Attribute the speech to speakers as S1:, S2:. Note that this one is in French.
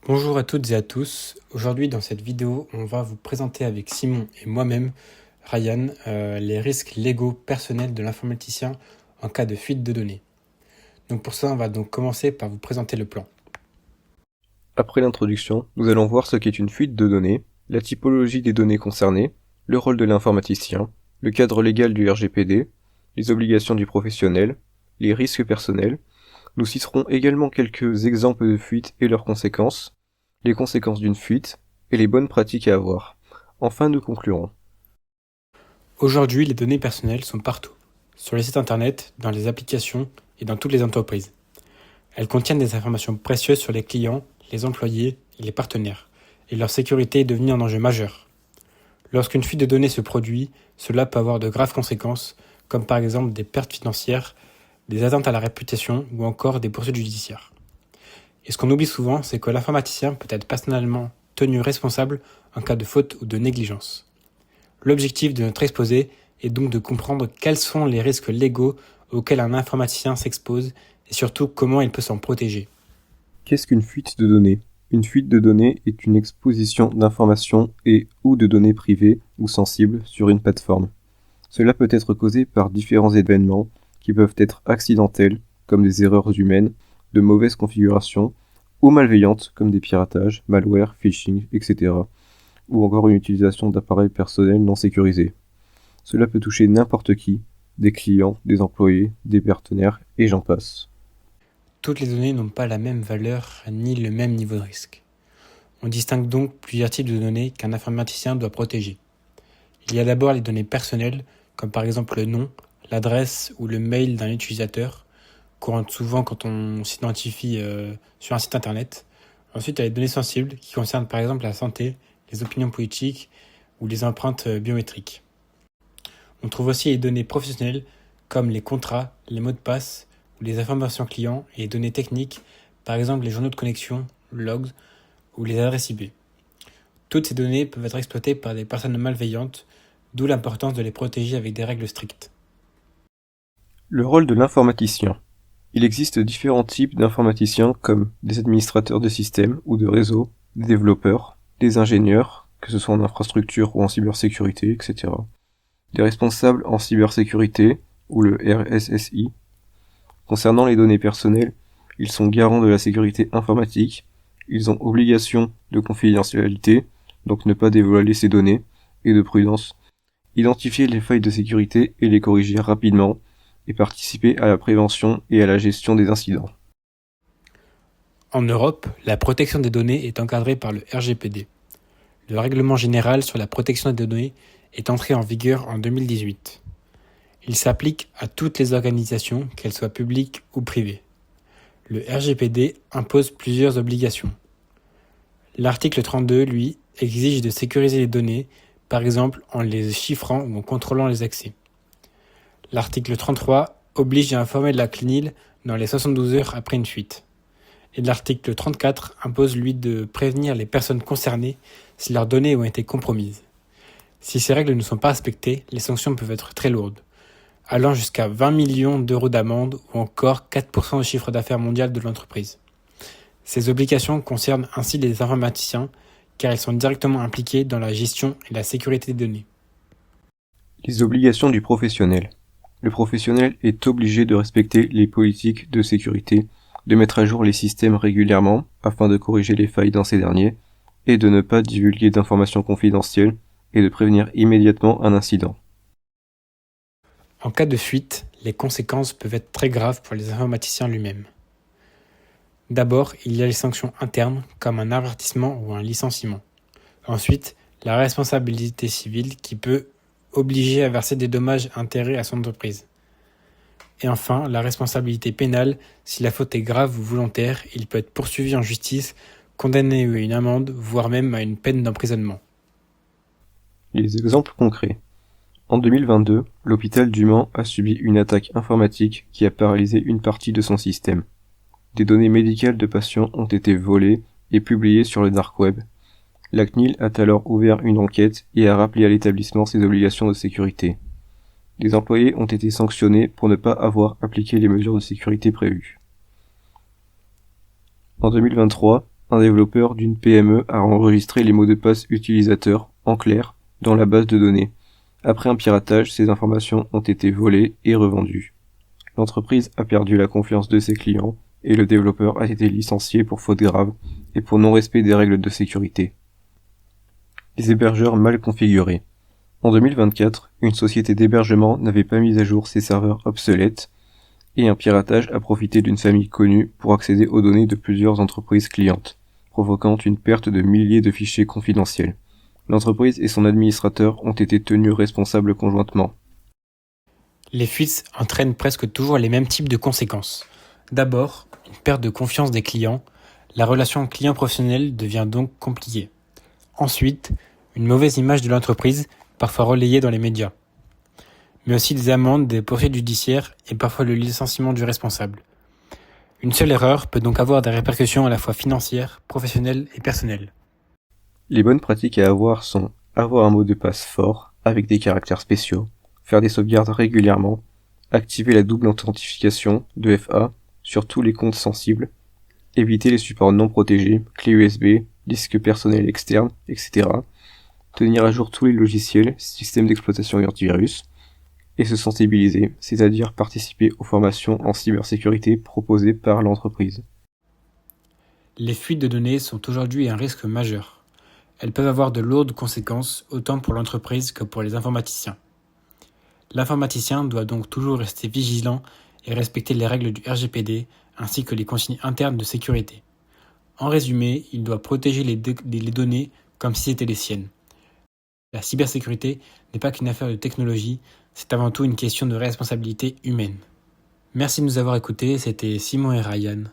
S1: Bonjour à toutes et à tous. Aujourd'hui, dans cette vidéo, on va vous présenter avec Simon et moi-même, Ryan, les risques légaux personnels de l'informaticien en cas de fuite de données. Donc pour ça, on va donc commencer par vous présenter le plan.
S2: Après l'introduction, nous allons voir ce qu'est une fuite de données, la typologie des données concernées, le rôle de l'informaticien, le cadre légal du RGPD, les obligations du professionnel, les risques personnels. Nous citerons également quelques exemples de fuites et leurs conséquences, les conséquences d'une fuite et les bonnes pratiques à avoir. Enfin, nous conclurons.
S1: Aujourd'hui, les données personnelles sont partout, sur les sites internet, dans les applications et dans toutes les entreprises. Elles contiennent des informations précieuses sur les clients, les employés et les partenaires, et leur sécurité est devenue un enjeu majeur. Lorsqu'une fuite de données se produit, cela peut avoir de graves conséquences, comme par exemple des pertes financières, des atteintes à la réputation ou encore des poursuites judiciaires. Et ce qu'on oublie souvent, c'est que l'informaticien peut être personnellement tenu responsable en cas de faute ou de négligence. L'objectif de notre exposé est donc de comprendre quels sont les risques légaux auxquels un informaticien s'expose et surtout comment il peut s'en protéger.
S2: Qu'est-ce qu'une fuite de données? Une fuite de données est une exposition d'informations et ou de données privées ou sensibles sur une plateforme. Cela peut être causé par différents événements qui peuvent être accidentels, comme des erreurs humaines, de mauvaises configurations, ou malveillantes, comme des piratages, malware, phishing, etc., ou encore une utilisation d'appareils personnels non sécurisés. Cela peut toucher n'importe qui, des clients, des employés, des partenaires, et j'en passe.
S1: Toutes les données n'ont pas la même valeur ni le même niveau de risque. On distingue donc plusieurs types de données qu'un informaticien doit protéger. Il y a d'abord les données personnelles, comme par exemple le nom, l'adresse ou le mail d'un utilisateur, courantes souvent quand on s'identifie sur un site internet. Ensuite, il y a les données sensibles qui concernent par exemple la santé, les opinions politiques ou les empreintes biométriques. On trouve aussi les données professionnelles comme les contrats, les mots de passe ou les informations clients et les données techniques, par exemple les journaux de connexion, logs ou les adresses IP. Toutes ces données peuvent être exploitées par des personnes malveillantes, d'où l'importance de les protéger avec des règles strictes.
S2: Le rôle de l'informaticien. Il existe différents types d'informaticiens comme des administrateurs de systèmes ou de réseaux, des développeurs, des ingénieurs, que ce soit en infrastructure ou en cybersécurité, etc. Des responsables en cybersécurité ou le RSSI. Concernant les données personnelles, ils sont garants de la sécurité informatique, ils ont obligation de confidentialité, donc ne pas dévoiler ces données, et de prudence, identifier les failles de sécurité et les corriger rapidement, et participer à la prévention et à la gestion des incidents.
S1: En Europe, la protection des données est encadrée par le RGPD. Le règlement général sur la protection des données est entré en vigueur en 2018. Il s'applique à toutes les organisations, qu'elles soient publiques ou privées. Le RGPD impose plusieurs obligations. L'article 32, lui, exige de sécuriser les données, par exemple en les chiffrant ou en contrôlant les accès. L'article 33 oblige à informer de la CNIL dans les 72 heures après une fuite. Et l'article 34 impose, lui, de prévenir les personnes concernées si leurs données ont été compromises. Si ces règles ne sont pas respectées, les sanctions peuvent être très lourdes, allant jusqu'à 20 millions d'euros d'amende ou encore 4% du chiffre d'affaires mondial de l'entreprise. Ces obligations concernent ainsi les informaticiens, car ils sont directement impliqués dans la gestion et la sécurité des données.
S2: Les obligations du professionnel. Le professionnel est obligé de respecter les politiques de sécurité, de mettre à jour les systèmes régulièrement afin de corriger les failles dans ces derniers, et de ne pas divulguer d'informations confidentielles et de prévenir immédiatement un incident.
S1: En cas de fuite, les conséquences peuvent être très graves pour les informaticiens eux-mêmes. D'abord, il y a les sanctions internes, comme un avertissement ou un licenciement. Ensuite, la responsabilité civile qui peut obliger à verser des dommages et intérêts à son entreprise. Et enfin, la responsabilité pénale, si la faute est grave ou volontaire, il peut être poursuivi en justice, condamné à une amende, voire même à une peine d'emprisonnement.
S2: Les exemples concrets. En 2022, l'hôpital du Mans a subi une attaque informatique qui a paralysé une partie de son système. Des données médicales de patients ont été volées et publiées sur le dark web. La CNIL a alors ouvert une enquête et a rappelé à l'établissement ses obligations de sécurité. Les employés ont été sanctionnés pour ne pas avoir appliqué les mesures de sécurité prévues. En 2023, un développeur d'une PME a enregistré les mots de passe utilisateurs, en clair, dans la base de données. Après un piratage, ces informations ont été volées et revendues. L'entreprise a perdu la confiance de ses clients et le développeur a été licencié pour faute grave et pour non-respect des règles de sécurité. Les hébergeurs mal configurés. En 2024, une société d'hébergement n'avait pas mis à jour ses serveurs obsolètes et un piratage a profité d'une famille connue pour accéder aux données de plusieurs entreprises clientes, provoquant une perte de milliers de fichiers confidentiels. L'entreprise et son administrateur ont été tenus responsables conjointement.
S1: Les fuites entraînent presque toujours les mêmes types de conséquences. D'abord, une perte de confiance des clients. La relation client-professionnel devient donc compliquée. Ensuite, une mauvaise image de l'entreprise, parfois relayée dans les médias. Mais aussi des amendes, des poursuites judiciaires et parfois le licenciement du responsable. Une seule erreur peut donc avoir des répercussions à la fois financières, professionnelles et personnelles.
S2: Les bonnes pratiques à avoir sont avoir un mot de passe fort, avec des caractères spéciaux, faire des sauvegardes régulièrement, activer la double authentification, 2FA, sur tous les comptes sensibles, éviter les supports non protégés, clés USB, disques personnels externes, etc., tenir à jour tous les logiciels, systèmes d'exploitation et antivirus, et se sensibiliser, c'est-à-dire participer aux formations en cybersécurité proposées par l'entreprise.
S1: Les fuites de données sont aujourd'hui un risque majeur. Elles peuvent avoir de lourdes conséquences autant pour l'entreprise que pour les informaticiens. L'informaticien doit donc toujours rester vigilant et respecter les règles du RGPD ainsi que les consignes internes de sécurité. En résumé, il doit protéger les données comme si c'était les siennes. La cybersécurité n'est pas qu'une affaire de technologie, c'est avant tout une question de responsabilité humaine. Merci de nous avoir écoutés, c'était Simon et Ryan.